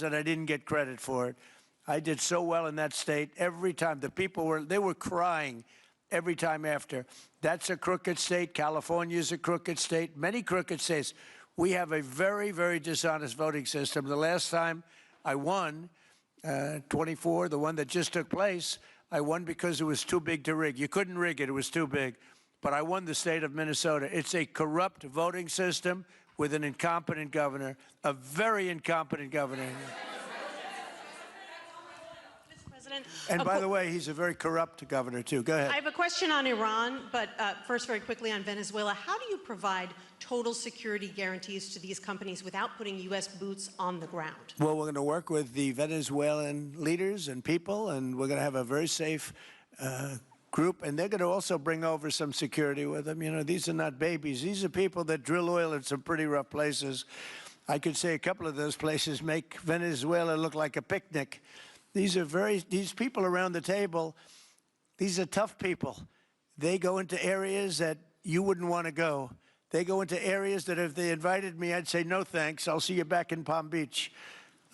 and I didn't get credit for it. I did so well in that state. Every time the people were crying every time after. That's a crooked state. California is a crooked state. Many crooked states. We have a very, very dishonest voting system. The last time I won, 24, the one that just took place, I won because it was too big to rig. You couldn't rig it. It was too big. But I won the state of Minnesota. It's a corrupt voting system with an incompetent governor, a very incompetent governor. And by the way, he's a very corrupt governor, too. Go ahead. I have a question on Iran, but first, very quickly on Venezuela. How do you provide total security guarantees to these companies without putting U.S. boots on the ground? Well, we're going to work with the Venezuelan leaders and people, and we're going to have a very safe group, and they're going to also bring over some security with them. You know, these are not babies. These are people that drill oil in some pretty rough places. I could say a couple of those places make Venezuela look like a picnic. These people around the table, these are tough people. They go into areas that you wouldn't want to go. They go into areas that if they invited me, I'd say, no thanks, I'll see you back in Palm Beach.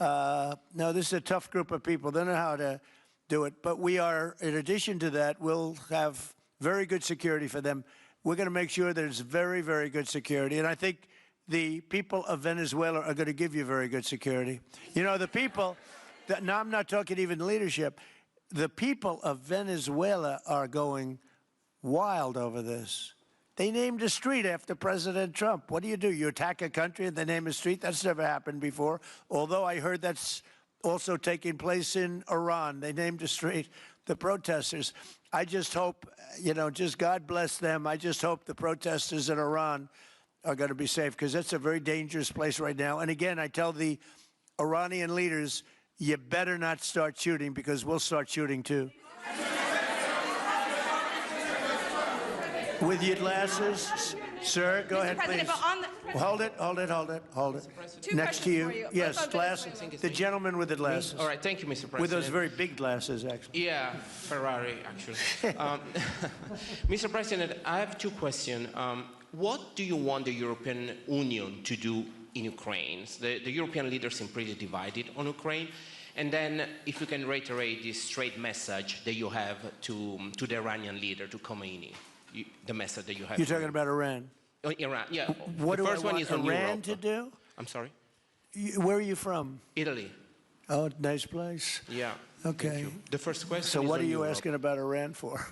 No, this is a tough group of people. They know how to do it. But we are, in addition to that, we'll have very good security for them. We're going to make sure there's very, very good security. And I think the people of Venezuela are going to give you very good security. You know, the people... Now, I'm not talking even leadership. The people of Venezuela are going wild over this. They named a street after President Trump. What do? You attack a country and they name a street? That's never happened before, although I heard that's also taking place in Iran. They named a street. The protesters. I just hope, you know, just God bless them. I just hope the protesters in Iran are going to be safe, because that's a very dangerous place right now. And again, I tell the Iranian leaders, you better not start shooting, because we'll start shooting too. With your glasses, sir, go ahead, please. Hold it. Next to you. Yes, glasses. The gentleman with the glasses. All right, thank you, Mr. President. With those very big glasses, actually. Yeah, Ferrari, actually. Mr. President, I have two questions. What do you want the European Union to do in Ukraine? The European leaders seem pretty divided on Ukraine. And then, if you can reiterate this straight message that you have to the Iranian leader, to Khomeini, the message that you have. You're talking about Iran? Oh, Iran, yeah. What the do first I one want is on Iran Europe. to do? I'm sorry? Where are you from? Italy. Oh, nice place. Yeah. Okay. The first question So is what on are you Europe. asking about Iran for?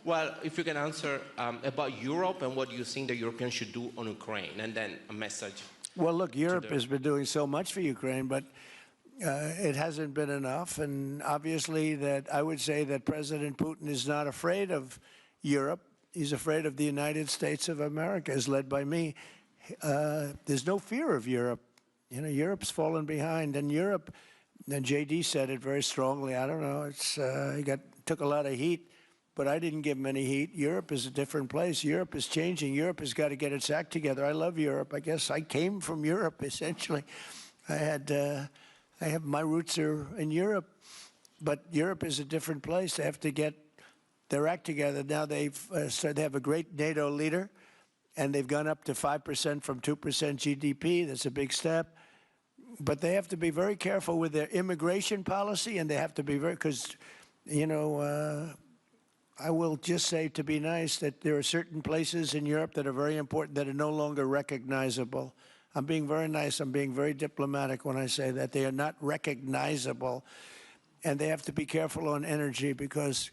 Well, if you can answer about Europe and what you think the Europeans should do on Ukraine, and then a message. Well, look, Europe has been doing so much for Ukraine, but it hasn't been enough. And obviously that I would say that President Putin is not afraid of Europe. He's afraid of the United States of America, as led by me. There's no fear of Europe. You know, Europe's fallen behind. And Europe, and J.D. said it very strongly, I don't know, he took a lot of heat, but I didn't give him any heat. Europe is a different place. Europe is changing. Europe has got to get its act together. I love Europe. I guess I came from Europe, essentially. My roots are in Europe, but Europe is a different place. They have to get their act together. Now they have a great NATO leader, and they've gone up to 5% from 2% GDP. That's a big step. But they have to be very careful with their immigration policy, and they have to be very, because, you know, I will just say, to be nice, that there are certain places in Europe that are very important that are no longer recognizable. I'm being very nice. I'm being very diplomatic when I say that. They are not recognizable. And they have to be careful on energy, because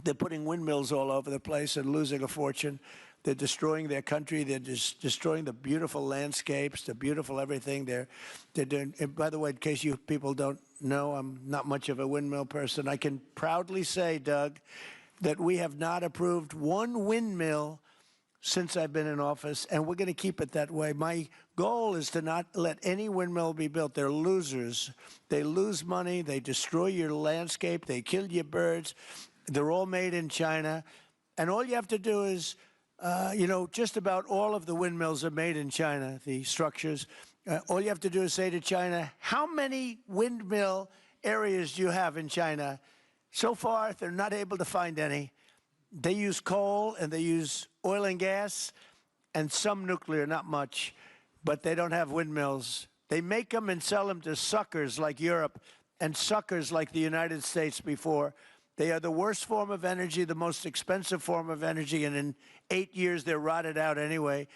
they're putting windmills all over the place and losing a fortune. They're destroying their country. They're just destroying the beautiful landscapes, the beautiful everything. They're doing. And by the way, in case you people don't know, I'm not much of a windmill person. I can proudly say, Doug, that we have not approved one windmill since I've been in office, and we're going to keep it that way. My goal is to not let any windmill be built. They're losers. They lose money. They destroy your landscape. They kill your birds. They're all made in China. And all you have to do is, you know, just about all of the windmills are made in China, the structures. All you have to do is say to China, how many windmill areas do you have in China? So far, they're not able to find any. They use coal and they use oil and gas and some nuclear, not much, but they don't have windmills. They make them and sell them to suckers like Europe and suckers like the United States before. They are the worst form of energy, the most expensive form of energy, and in 8 years they're rotted out anyway.